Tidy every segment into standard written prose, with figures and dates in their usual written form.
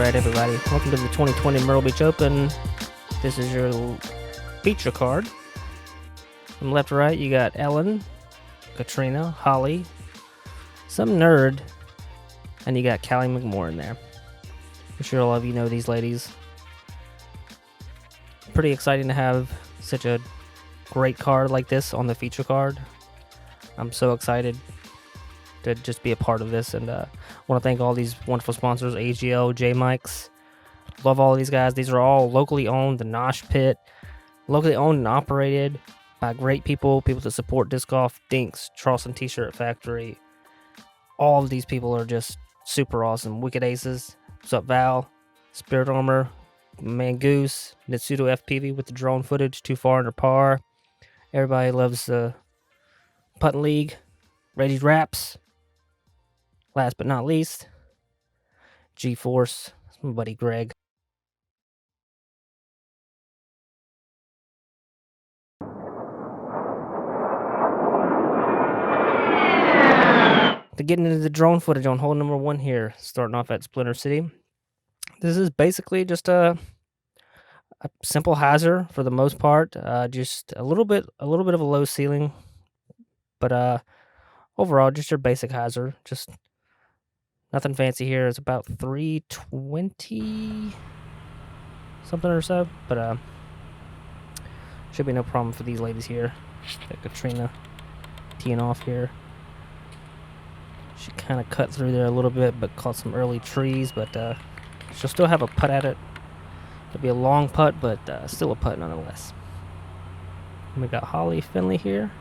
Alright everybody, welcome to the 2020 Myrtle Beach Open. This is your feature card. From left to right, you got Ellen, Catrina, Holly, some nerd, and you got Callie Mcmorran there. I'm sure all of you know these ladies. Pretty exciting to have such a great card like this on the feature card. I'm so excited to just be a part of this, and want to thank all these wonderful sponsors, AGL, J-Mikes. Love all of these guys. These are all locally owned, the Gnosh Pit, locally owned and operated by great people that support disc golf, Dinx, Charleston Tshirt Factory. All of these people are just super awesome. Wicked Aces, what's up Val, Spirit Armour, Mangoose, Nitsudo FPV with the drone footage, too far under par. Everybody loves the Putting League, Reggie Wraps. Last but not least, G-Force, my buddy Greg. To get into the drone footage on hole number 1 here, starting off at Splinter City. This is basically just a simple hyzer for the most part. Just a little bit of a low ceiling, but overall just your basic hyzer. Just nothing fancy here. It's about 320 something or so, but should be no problem for these ladies here. Got Catrina teeing off here. She kind of cut through there a little bit, but caught some early trees, but she'll still have a putt at it. It'll be a long putt, but still a putt nonetheless. And we got Holly Finley here.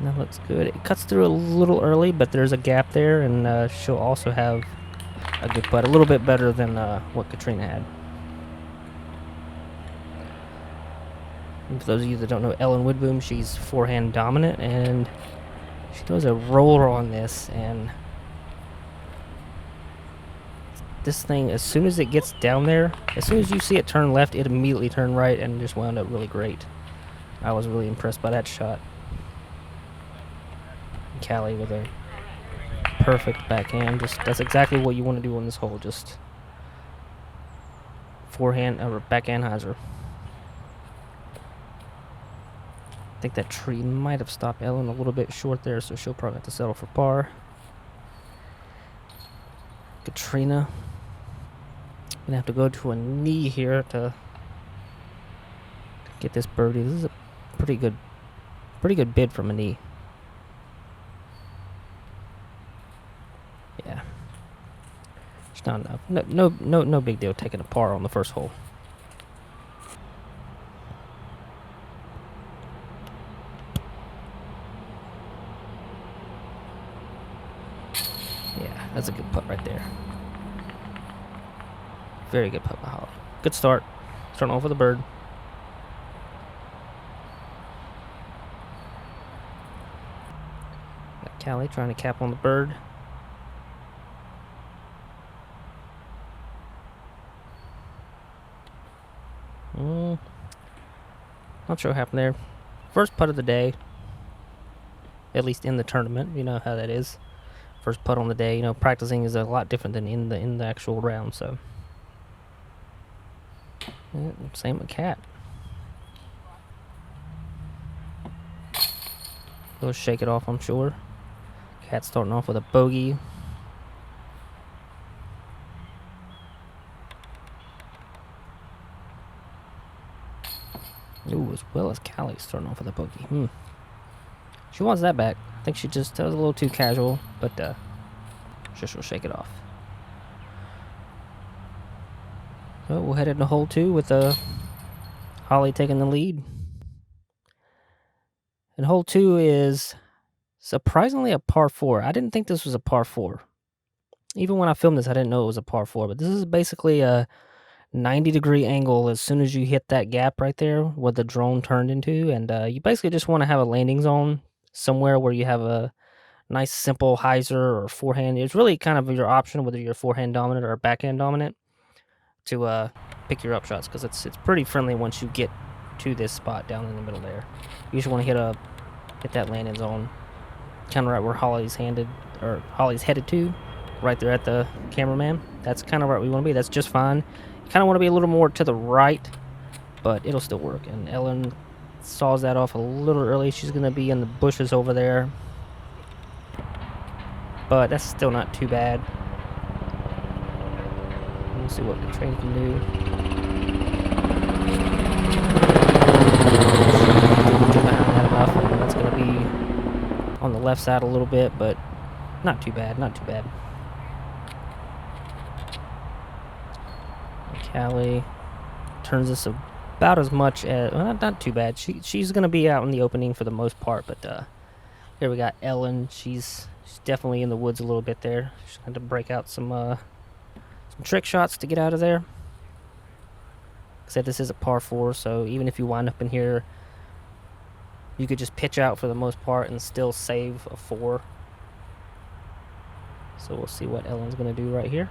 That looks good. It cuts through a little early, but there's a gap there, and she'll also have a good putt. A little bit better than what Catrina had. And for those of you that don't know Ellen Widboom, she's forehand dominant, and she does a roller on this, and this thing, as soon as it gets down there, as soon as you see it turn left, it immediately turned right and just wound up really great. I was really impressed by that shot. Callie with a perfect backhand. That's exactly what you want to do on this hole. Just forehand or backhand hyzer. I think that tree might have stopped Ellen a little bit short there, so she'll probably have to settle for par. Catrina gonna have to go to a knee here to get this birdie. This is a pretty good bid from a knee. Yeah, it's not enough. No big deal taking a par on the first hole. Yeah, that's a good putt right there. Very good putt by Holly. Good start. Starting off with a bird. Got Callie trying to cap on the bird. Not sure what happened there. First putt of the day. At least in the tournament. You know how that is. First putt on the day. You know, practicing is a lot different than in the actual round, so. Yeah, same with Cat. He'll shake it off, I'm sure. Cat starting off with a bogey. Ooh, as well as Callie starting off with a bogey. She wants that back. I think that was a little too casual, but she'll shake it off. So we'll head into hole 2 with Holly taking the lead. And hole 2 is surprisingly a par 4. I didn't think this was a par 4. Even when I filmed this, I didn't know it was a par 4. But this is basically a 90-degree angle as soon as you hit that gap right there, what the drone turned into. And you basically just want to have a landing zone somewhere where you have a nice, simple hyzer or forehand. It's really kind of your option whether you're forehand dominant or backhand dominant to pick your upshots, because it's pretty friendly once you get to this spot down in the middle there. You just want to hit that landing zone kind of right where Holly's headed to, right there at the cameraman. That's kind of where we want to be. That's just fine. You kind of want to be a little more to the right, but it'll still work. And Ellen saws that off a little early. She's going to be in the bushes over there, but that's still not too bad. We'll see what Catrina can do. Behind that enough, and that's going to be on the left side a little bit, but not too bad, not too bad. Callie turns this about as much as, well, not too bad. She's going to be out in the opening for the most part, but here we got Ellen. She's definitely in the woods a little bit there. She's going to break out some trick shots to get out of there. Like I said, this is a par 4, so even if you wind up in here, you could just pitch out for the most part and still save a 4. So we'll see what Ellen's going to do right here.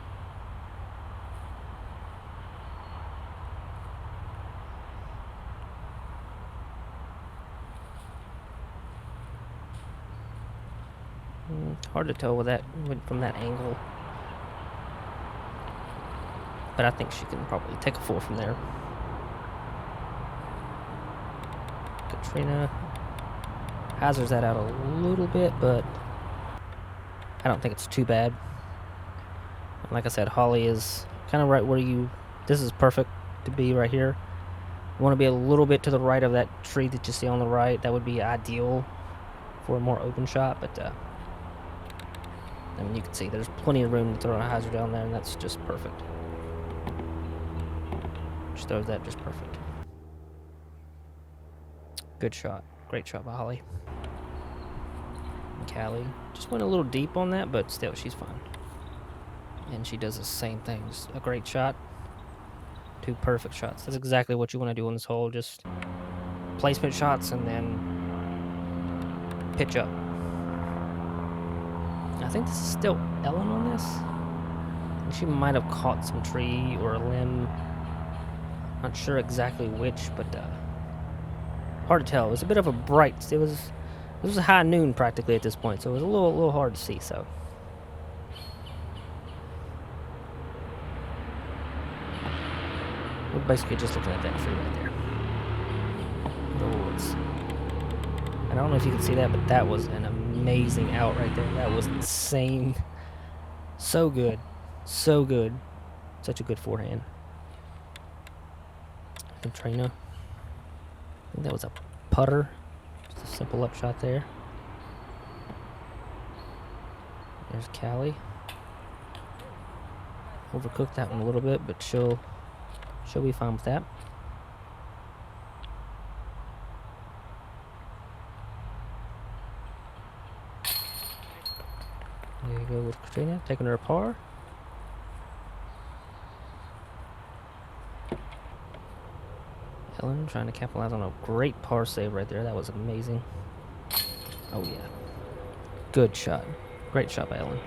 Hard to tell with that from that angle, but I think she can probably take a 4 from there. Catrina hazards that out a little bit, but I don't think it's too bad. Like I said, Holly is kind of right where this is perfect to be right here. You want to be a little bit to the right of that tree that you see on the right. That would be ideal for a more open shot, but I mean, you can see there's plenty of room to throw a hazard down there, and that's just perfect. Just throws that just perfect. Good shot. Great shot by Holly. And Callie just went a little deep on that, but still, she's fine. And she does the same thing. Just a great shot. 2 perfect shots. That's exactly what you want to do on this hole. Just placement shots and then pitch up. I think this is still Ellen on this. I think she might have caught some tree or a limb. Not sure exactly which, but hard to tell. It was a bit of a bright. It was high noon practically at this point, so it was a little hard to see. So we're basically just looking at that tree right there. The woods. I don't know if you can see that, but that was an amazing out right there. That was insane. So good. So good. Such a good forehand. Catrina. I think that was a putter. Just a simple up shot there. There's Callie. Overcooked that one a little bit, but she'll be fine with that. There you go with Catrina, taking her a par. Ellen trying to capitalize on a great par save right there. That was amazing. Oh yeah. Good shot. Great shot by Ellen.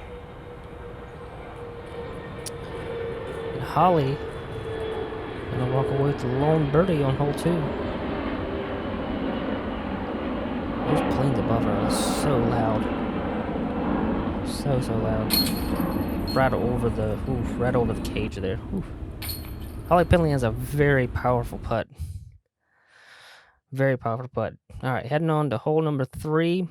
And Holly gonna walk away with the lone birdie on hole 2. Those planes above her are so loud. So loud. Right over the cage there. Oof. Holly Finley has a very powerful putt. Very powerful putt. All right, heading on to hole number 3.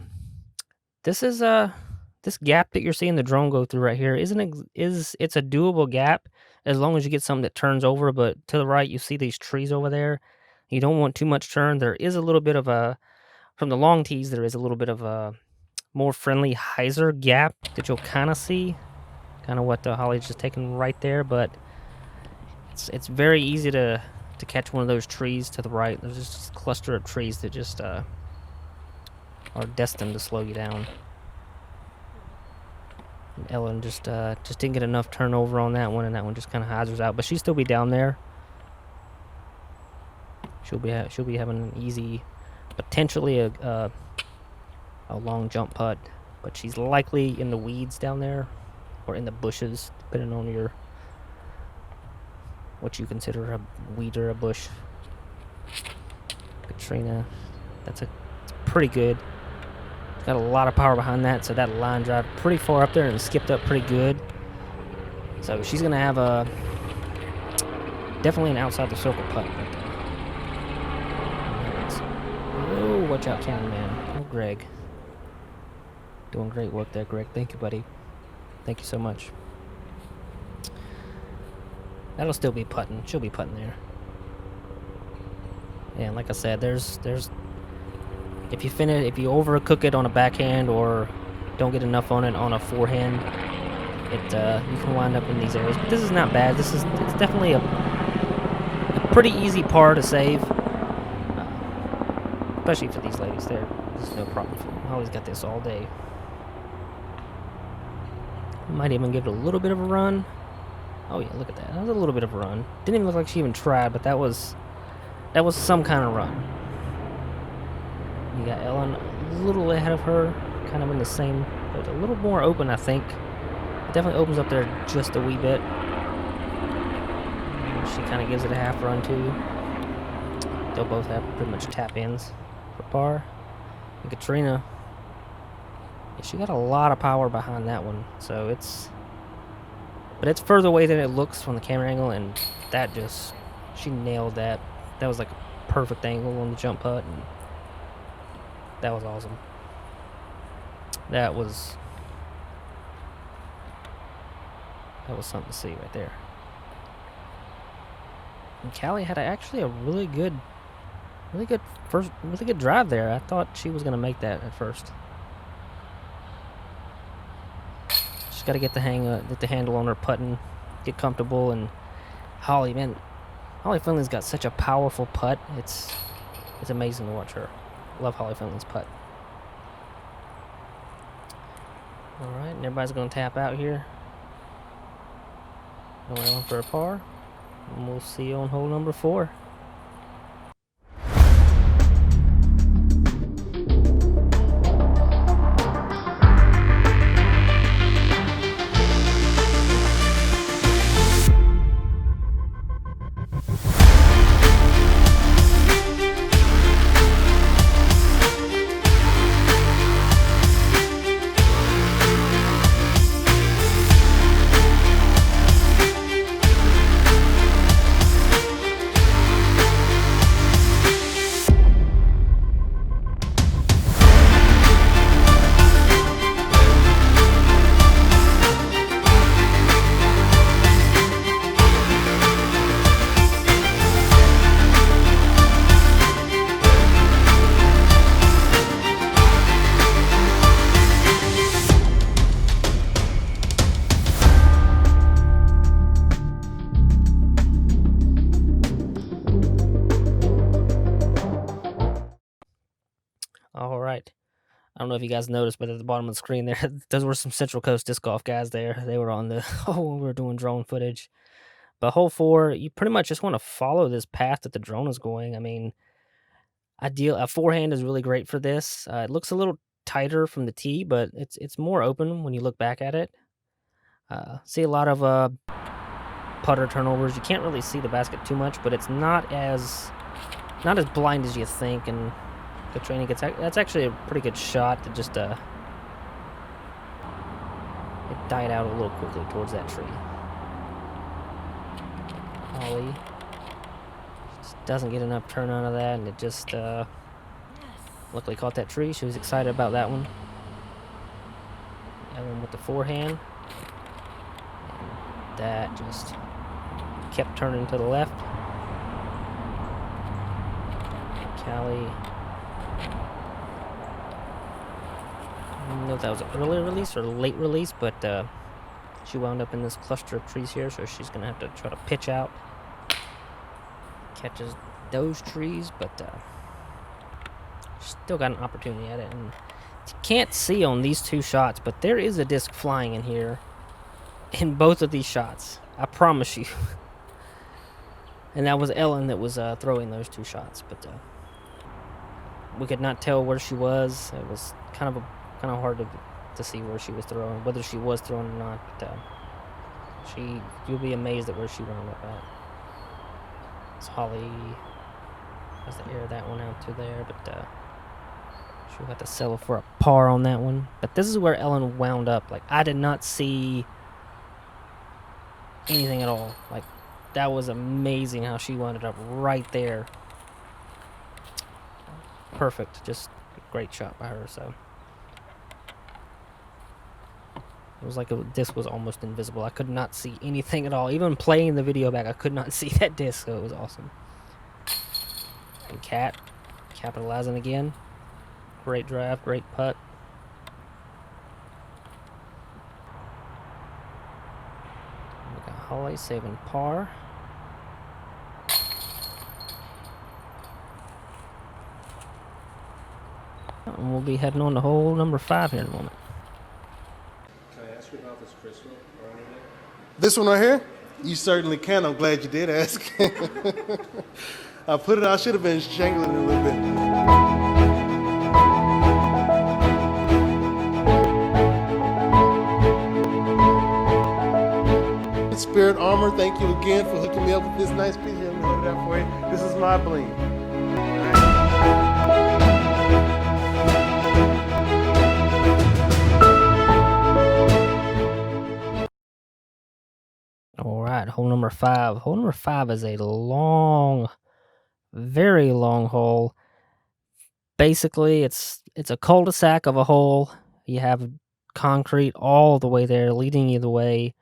This is this gap that you're seeing the drone go through right here it's a doable gap as long as you get something that turns over. But to the right, you see these trees over there. You don't want too much turn. There is a little bit of from the long tees, there is a little bit of a more friendly hyzer gap that you'll kind of see. Kind of what Holly's just taking right there, but it's very easy to catch one of those trees to the right. There's just a cluster of trees that just are destined to slow you down. And Ellen just didn't get enough turnover on that one, and that one just kind of hyzers out. But she'll still be down there. She'll be having an easy, potentially a long jump putt, but she's likely in the weeds down there or in the bushes, depending on what you consider a weed or a bush. Catrina, it's pretty good. Got a lot of power behind that, so that line drive pretty far up there and skipped up pretty good. So she's gonna have a definitely an outside the circle putt. Oh, watch out, County Man. Oh, Greg. Doing great work there, Greg. Thank you, buddy. Thank you so much. That'll still be putting. She'll be putting there. And like I said, there's if you overcook it on a backhand or don't get enough on it on a forehand, you can wind up in these areas. But this is not bad. It's definitely a pretty easy par to save, especially for these ladies. There's no problem for them. I always got this all day. Might even give it a little bit of a run. Oh yeah, look at that. That was a little bit of a run. Didn't even look like she even tried, but that was some kind of run. You got Ellen a little ahead of her, kind of in the same, but a little more open, I think. It definitely opens up there just a wee bit. She kind of gives it a half run too. They'll both have pretty much tap ins for par. And Catrina, yeah, she got a lot of power behind that one, so but it's further away than it looks from the camera angle, and she nailed that. That was like a perfect angle on the jump putt, and that was awesome. That was something to see right there. And Callie had actually a really good drive there. I thought she was gonna make that at first. She's got to get the handle on her putting, get comfortable, and Holly Finley's got such a powerful putt. It's amazing to watch her. Love Holly Finley's putt. All right, and everybody's gonna tap out here. Going for a par, and we'll see you on hole number 4. All right. I don't know if you guys noticed, but at the bottom of the screen there, those were some Central Coast disc golf guys there. They were on the we were doing drone footage. But hole 4, you pretty much just want to follow this path that the drone is going. I mean, a forehand is really great for this. It looks a little tighter from the tee, but it's more open when you look back at it. See a lot of putter turnovers. You can't really see the basket too much, but it's not as blind as you think. And Catrina that's actually a pretty good shot that just it died out a little quickly towards that tree. Holly just doesn't get enough turn out of that, and it just luckily caught that tree. She was excited about that one. Ellen with the forehand, and that just kept turning to the left. Callie, I don't know if that was an early release or late release, but she wound up in this cluster of trees here, so she's gonna have to try to pitch out. Catches those trees, but still got an opportunity at it. And you can't see on these two shots, but there is a disc flying in here in both of these shots. I promise you. And that was Ellen that was throwing those two shots, but we could not tell where she was. It was kind of hard to see where she was throwing, whether she was throwing or not. But you'll be amazed at where she wound up at. It's Holly has to air that one out to there, but she She'll have to settle for a par on that one. But this is where Ellen wound up. Like, I did not see anything at all. Like, that was amazing how she wound up right there. Perfect. Just a great shot by her. So it was like the disc was almost invisible. I could not see anything at all. Even playing the video back, I could not see that disc. So it was awesome. And Cat capitalizing again. Great drive, great putt. We got Holly saving par. And we'll be heading on to hole number 5 here in a moment. Can I ask you about this crystal around your neck? This one right here? You certainly can. I'm glad you did ask. I should have been shangling it a little bit. Spirit Armour, thank you again for hooking me up with this nice piece. Let me hold it out for you. This is my bling. All right, hole number 5. Hole number 5 is a long, very long hole. Basically, it's a cul-de-sac of a hole. You have concrete all the way there, leading you the way.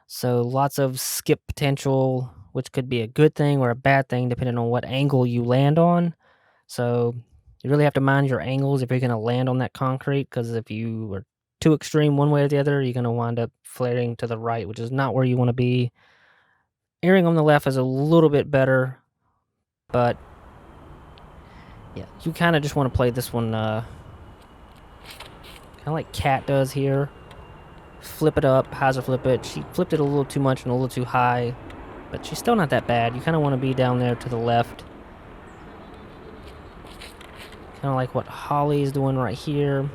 So lots of skip potential, which could be a good thing or a bad thing, depending on what angle you land on. So you really have to mind your angles if you're going to land on that concrete, because if you are too extreme one way or the other, you're going to wind up flaring to the right, which is not where you want to be. Airing on the left is a little bit better, but yeah, you kind of just want to play this one kind of like Cat does here. Flip it up, hyzer flip it. She flipped it a little too much and a little too high, but she's still not that bad. You kind of want to be down there to the left. Kind of like what Holly's doing right here.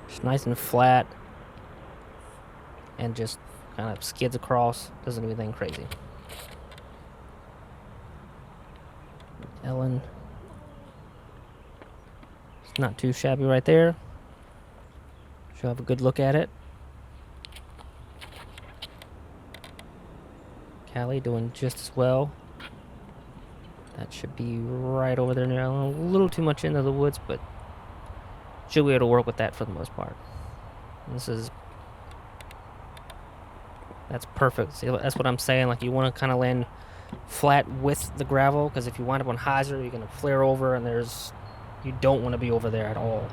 Just nice and flat. And just kind of skids across. Doesn't do anything crazy. Ellen. It's not too shabby right there. She'll have a good look at it. Callie doing just as well. That should be right over there now. A little too much into the woods, but she'll be able to work with that for the most part. That's perfect. See, that's what I'm saying. Like, you want to kind of land flat with the gravel, because if you wind up on hyzer, you're going to flare over, and you don't want to be over there at all.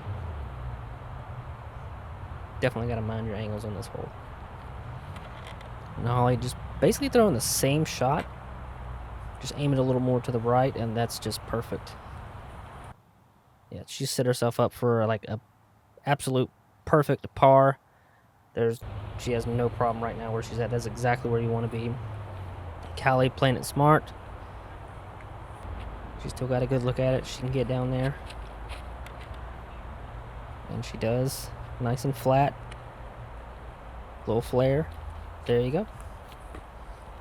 Definitely got to mind your angles on this hole. Now, I just basically throwing the same shot, just aim it a little more to the right, and that's just perfect. Yeah, she set herself up for like a absolute perfect par. She has no problem right now where she's at. That's exactly where you want to be. Callie playing it smart. She's still got a good look at it. She can get down there, and she does. Nice and flat. Little flare. There you go.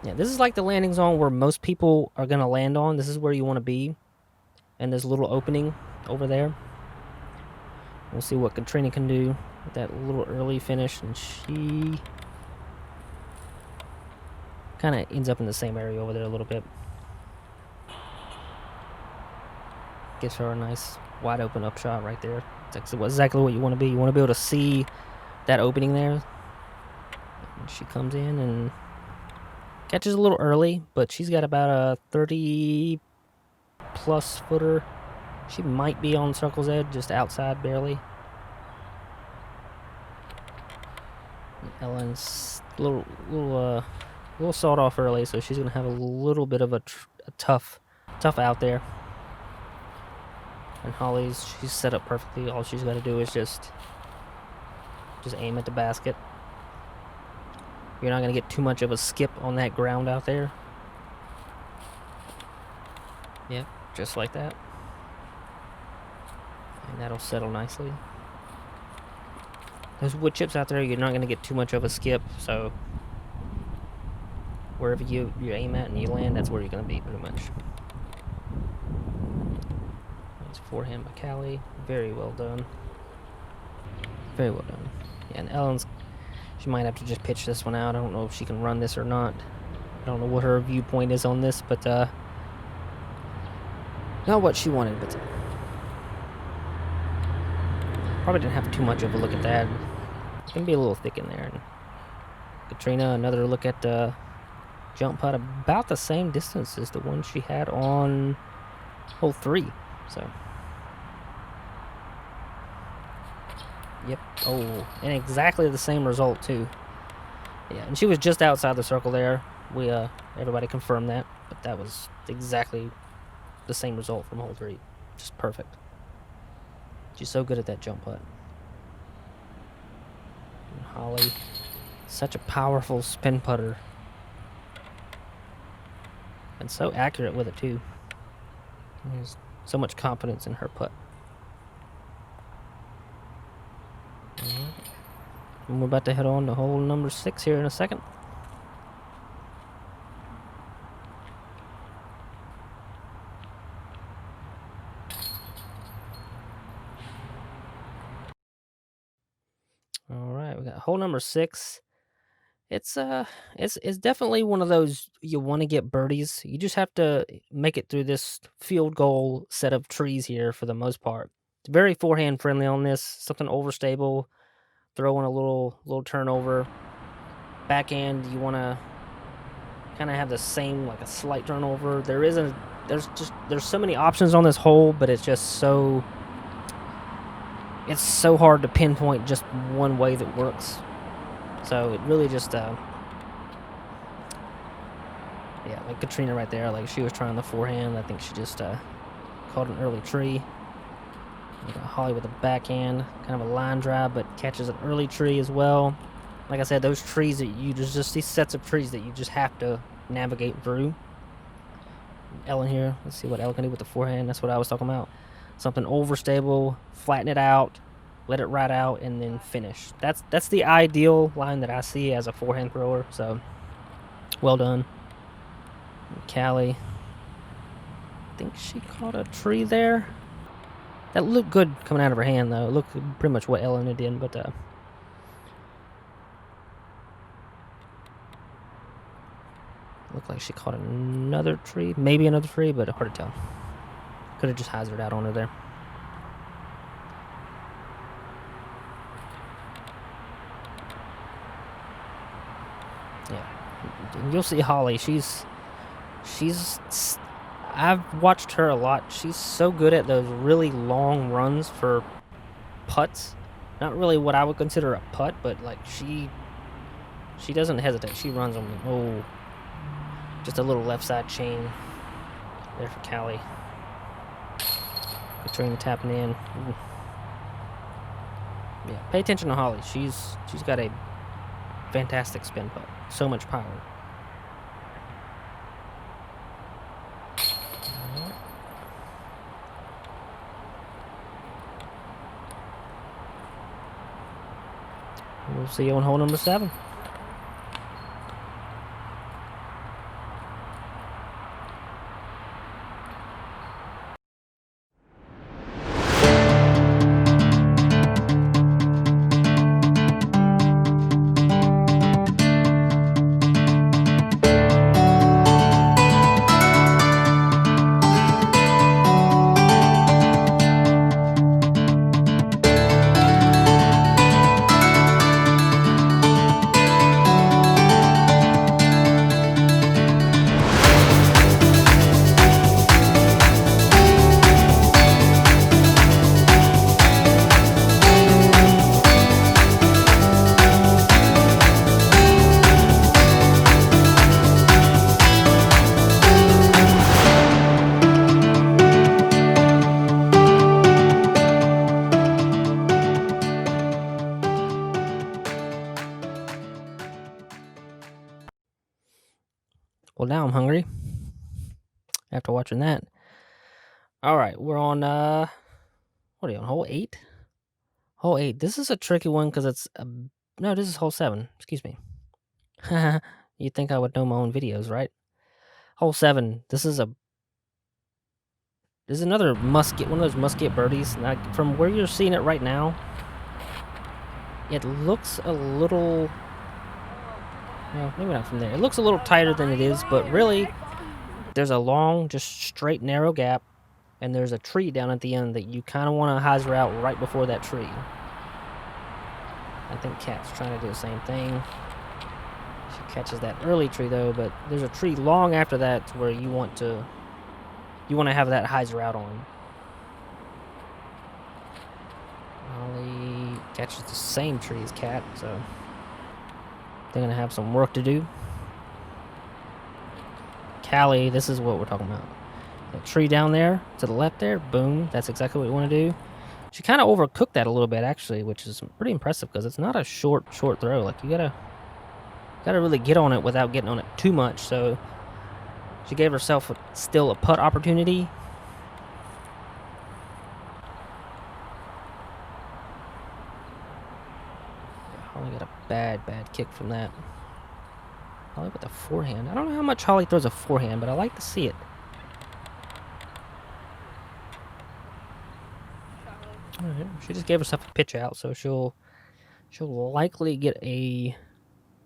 Yeah, this is like the landing zone where most people are going to land on. This is where you want to be. And there's a little opening over there. We'll see what Catrina can do with that little early finish. And she kind of ends up in the same area over there a little bit. Gives her a nice wide open upshot right there. It's exactly what you want to be. You want to be able to see that opening there. And she comes in and catches a little early, but she's got about a 30 plus footer. She might be on circle's edge, just outside barely. Ellen's a little sawed off early, so she's gonna have a little bit of a tough out there. And she's set up perfectly. All she's got to do is just aim at the basket. You're not going to get too much of a skip on that ground out there. Yep, just like that. And that'll settle nicely. Those wood chips out there, you're not going to get too much of a skip, so wherever you aim at and you land, that's where you're going to be pretty much. Nice forehand by Callie. Very well done. Very well done. Yeah, and Ellen's, she might have to just pitch this one out. I don't know if she can run this or not. I don't know what her viewpoint is on this, but not what she wanted, but probably didn't have too much of a look at that. It's gonna be a little thick in there. And Catrina, another look at the jump putt, about the same distance as the one she had on hole 3. So, yep. Oh, and exactly the same result too. Yeah, and she was just outside the circle there. We everybody confirmed that, but that was exactly the same result from hole 3. Just perfect. She's so good at that jump putt. And Holly, such a powerful spin putter. And so accurate with it too. There's so much confidence in her putt. And we're about to head on to hole number 6 here in a second. All right, we got hole number 6. It's definitely one of those you want to get birdies. You just have to make it through this field goal set of trees here for the most part. It's very forehand friendly on this. Something overstable, throw in a little turnover. Backhand, you want to kind of have the same, like a slight turnover. There's so many options on this hole, but it's just so hard to pinpoint just one way that works. So it really just, yeah, like Catrina right there, like she was trying the forehand. I think she just caught an early tree. You got Holly with a backhand, kind of a line drive, but catches an early tree as well. Like I said, those trees that there's just these sets of trees that you just have to navigate through. Ellen here, let's see what Ellen can do with the forehand. That's what I was talking about. Something overstable, flatten it out, let it ride out, and then finish. That's the ideal line that I see as a forehand thrower. So, well done, Callie. I think she caught a tree there. That looked good coming out of her hand, though. It looked pretty much what Ellen did, but looked like she caught another tree, maybe another tree, but hard to tell. Could have just hazarded out on her there. And you'll see Holly. I've watched her a lot. She's so good at those really long runs for putts. Not really what I would consider a putt, but like she doesn't hesitate. She runs them. Oh, just a little left side chain there for Callie. Catrina tapping in. Ooh. Yeah, pay attention to Holly. She's got a fantastic spin putt. So much power. We'll see you on hole number 7. Well, now I'm hungry after watching that. All right, we're on, what are you on, hole 8? Hole 8. This is a tricky one because it's, no, this is hole 7. Excuse me. You'd think I would know my own videos, right? Hole 7. This is This is another musket, one of those musket birdies. Now, from where you're seeing it right now, it looks a little, well, maybe not from there. It looks a little tighter than it is, but really, there's a long, just straight, narrow gap, and there's a tree down at the end that you kind of want to hyzer out right before that tree. I think Kat's trying to do the same thing. She catches that early tree though, but there's a tree long after that where you want to have that hyzer out on. Holly catches the same tree as Cat, so they're gonna have some work to do. Callie, this is what we're talking about. That tree down there to the left there, boom. That's exactly what we want to do. She kind of overcooked that a little bit, actually, which is pretty impressive because it's not a short throw. Like, you gotta really get on it without getting on it too much. So she gave herself still a putt opportunity. Holly got a bad kick from that. Holly with the forehand. I don't know how much Holly throws a forehand, but I like to see it. Alright, she just gave herself a pitch out, so she'll likely get a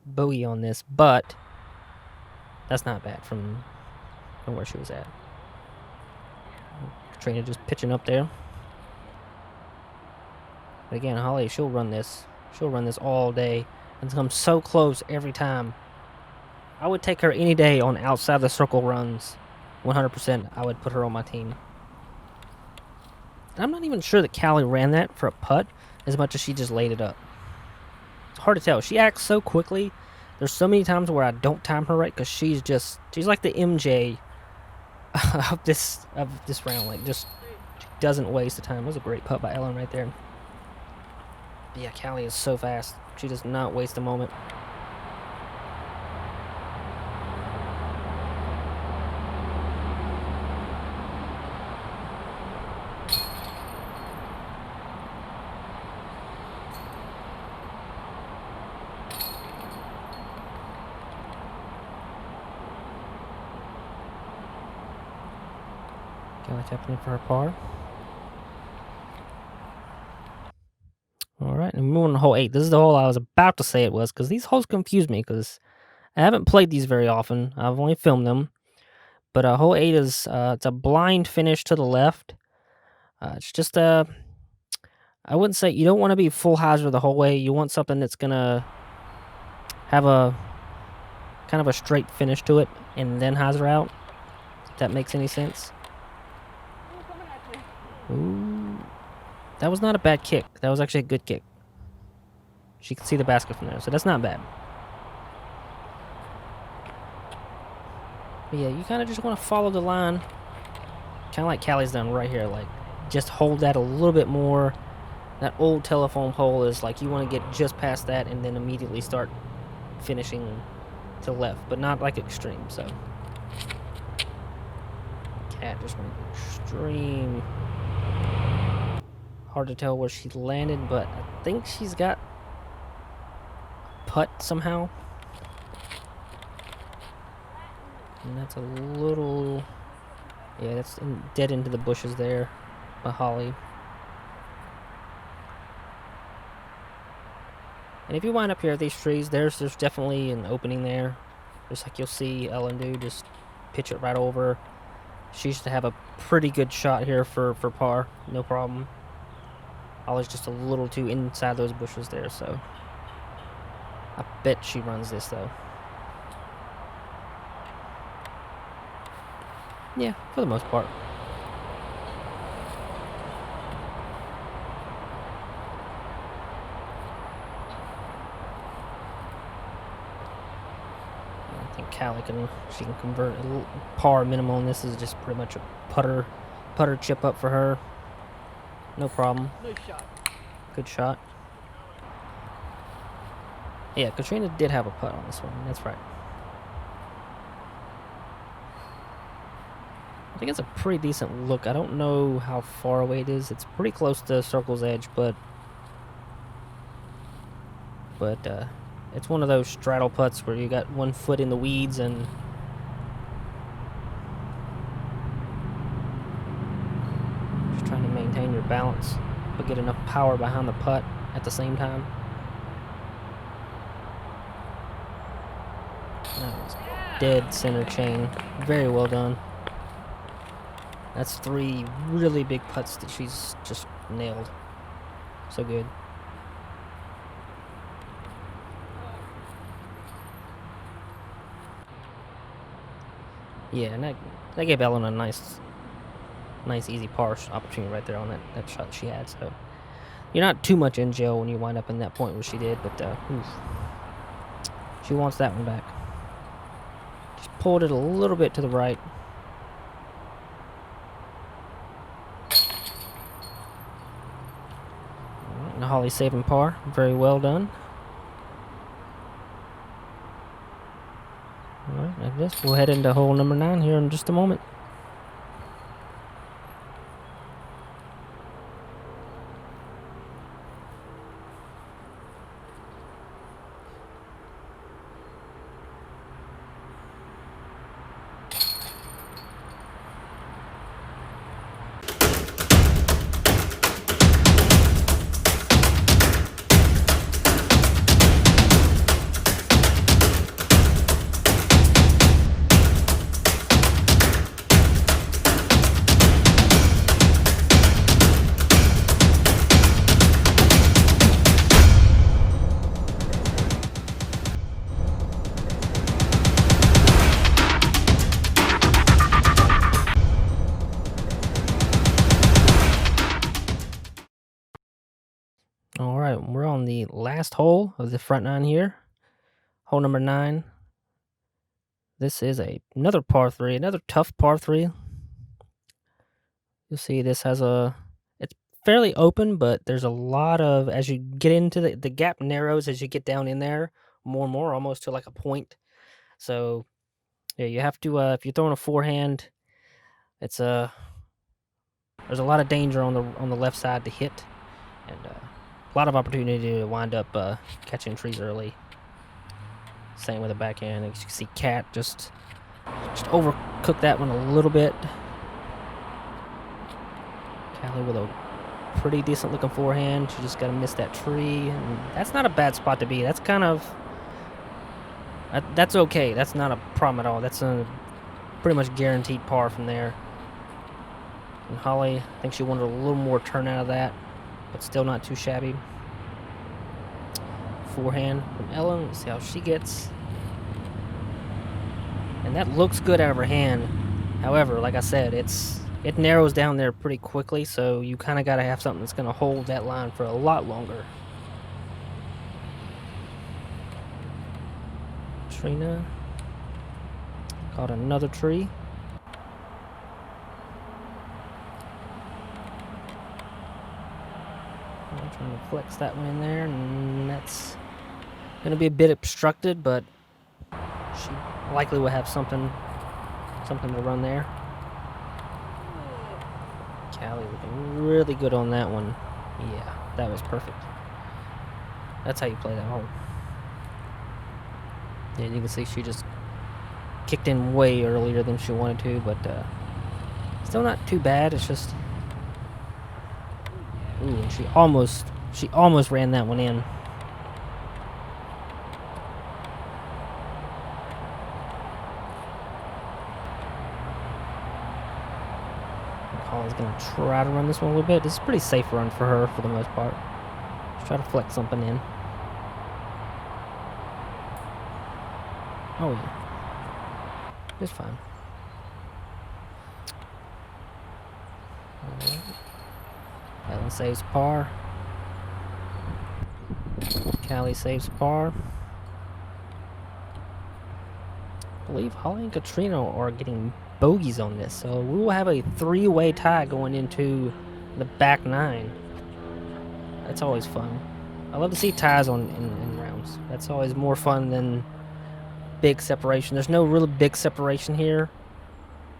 bogey on this, but that's not bad from where she was at. Catrina just pitching up there. But again, Holly, she'll run this. She'll run this all day and come so close every time. I would take her any day on outside the circle runs. 100%, I would put her on my team. I'm not even sure that Callie ran that for a putt as much as she just laid it up. It's hard to tell. She acts so quickly. There's so many times where I don't time her right because she's like the MJ of this round. Like, just she doesn't waste the time. It was a great putt by Ellen right there. But yeah, Callie is so fast. She does not waste a moment. Callie tapping in for her par. Alright, and moving on to hole 8. This is the hole I was about to say it was, because these holes confuse me, because I haven't played these very often. I've only filmed them. But hole 8 is, it's a blind finish to the left. It's just I wouldn't say, you don't want to be full hyzer the whole way. You want something that's going to have a kind of a straight finish to it, and then hyzer out, if that makes any sense. Ooh, that was not a bad kick. That was actually a good kick. She can see the basket from there, so that's not bad. But yeah, you kind of just want to follow the line. Kind of like Callie's done right here. Like, just hold that a little bit more. That old telephone pole is like you want to get just past that and then immediately start finishing to the left, but not like extreme, so. Cat just went extreme. Hard to tell where she landed, but I think she's got putt somehow. And that's a little, yeah, that's dead into the bushes there by Holly. And if you wind up here at these trees, there's definitely an opening there. Just like you'll see Ellen do, just pitch it right over. She used to have a pretty good shot here for par, no problem. Holly's just a little too inside those bushes there, so I bet she runs this though. Yeah, for the most part. I think Callie she can convert a little par minimal, and this is just pretty much a putter chip up for her. No problem. Nice shot. Good shot. Yeah, Catrina did have a putt on this one. That's right. I think it's a pretty decent look. I don't know how far away it is. It's pretty close to circle's edge, but it's one of those straddle putts where you got 1 foot in the weeds and balance, but get enough power behind the putt at the same time. That was dead center chain. Very well done. That's 3 really big putts that she's just nailed. So good. Yeah, and that gave Ellen a nice easy par opportunity right there on that shot she had. So you're not too much in jail when you wind up in that point where she did, but oof. She wants that one back. Just pulled it a little bit to the right. All right, and Holly saving par. Very well done. All right, I guess we'll head into hole number 9 here in just a moment. All right, we're on the last hole of the front 9 here. Hole number 9. This is another par 3, another tough par 3. You'll see this has it's fairly open, but there's a lot of, as you get into the gap narrows as you get down in there more and more, almost to like a point. So yeah, you have to, if you're throwing a forehand, it's there's a lot of danger on the left side to hit, and a lot of opportunity to wind up catching trees early. Same with the backhand. As you can see, Cat just overcooked that one a little bit. Callie with a pretty decent looking forehand. She just got to miss that tree, and that's not a bad spot to be. That's kind of that's okay. That's not a problem at all. That's a pretty much guaranteed par from there. And Holly, I think she wanted a little more turn out of that, but still not too shabby. Forehand from Ellen. Let's see how she gets. And that looks good out of her hand. However, like I said, it narrows down there pretty quickly, so you kind of got to have something that's going to hold that line for a lot longer. Catrina caught another tree. I'm trying to flex that one in there, and that's going to be a bit obstructed, but she likely will have something to run there. Callie looking really good on that one. Yeah, that was perfect. That's how you play that hole. Yeah, you can see she just kicked in way earlier than she wanted to, but still not too bad. It's just, ooh, and she almost ran that one in. Holly's gonna try to run this one a little bit. This is a pretty safe run for her for the most part. Just try to flex something in. Oh yeah, it's fine. All right. Ellen saves par. Callie saves par. I believe Holly and Catrina are getting bogeys on this, so we will have a 3-way tie going into the back 9. That's always fun. I love to see ties in rounds. That's always more fun than big separation. There's no really big separation here.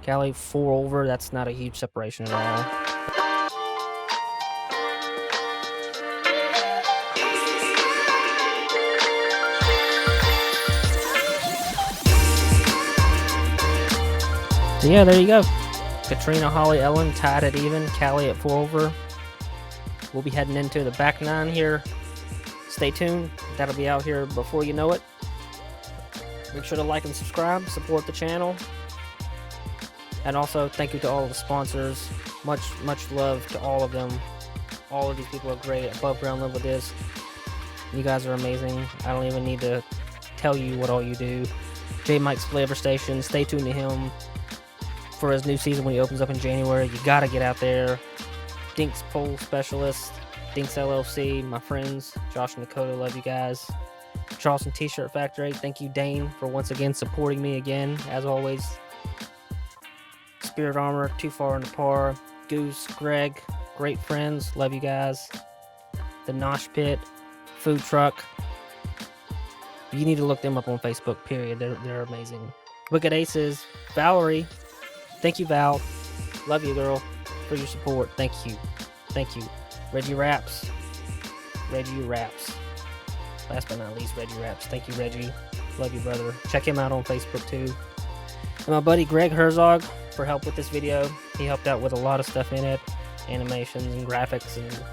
Callie 4 over, that's not a huge separation at all. So yeah, there you go. Catrina, Holly, Ellen tied it even. Callie at 4 over. we'll be heading into the back 9 here. Stay tuned. That'll be out here before you know it. Make sure to like and subscribe. Support the channel. And also, thank you to all of the sponsors. Much love to all of them. All of these people are great. Above Ground Level Disc. You guys are amazing. I don't even need to tell you what all you do. J Mike's Flavor Station. Stay tuned to him for his new season when he opens up in January. You gotta get out there. Dinx Pole Specialist. Dinx LLC. My friends. Josh and Dakota. Love you guys. Charleston Tshirt Factory. Thank you, Dane, for once again supporting me again, as always. Spirit Armour. Too Far in the Par. Goose. Greg. Great friends. Love you guys. The Gnosh Pit. Food Truck. You need to look them up on Facebook, period. They're amazing. Wicked Aces. Valerie. Thank you, Val. Love you, girl, for your support. Thank you. Thank you. Reggie Wraps. Reggie Wraps. Last but not least, Reggie Wraps. Thank you, Reggie. Love you, brother. Check him out on Facebook, too. And my buddy Greg Herzog for help with this video. He helped out with a lot of stuff in it. Animations and graphics and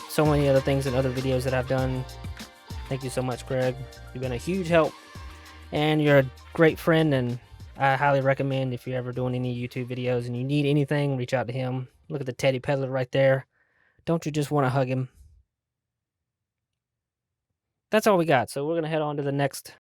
so many other things and other videos that I've done. Thank you so much, Greg. You've been a huge help. And you're a great friend, and I highly recommend if you're ever doing any YouTube videos and you need anything, reach out to him. Look at the Teddy Peddler right there. Don't you just want to hug him? That's all we got. So we're going to head on to the next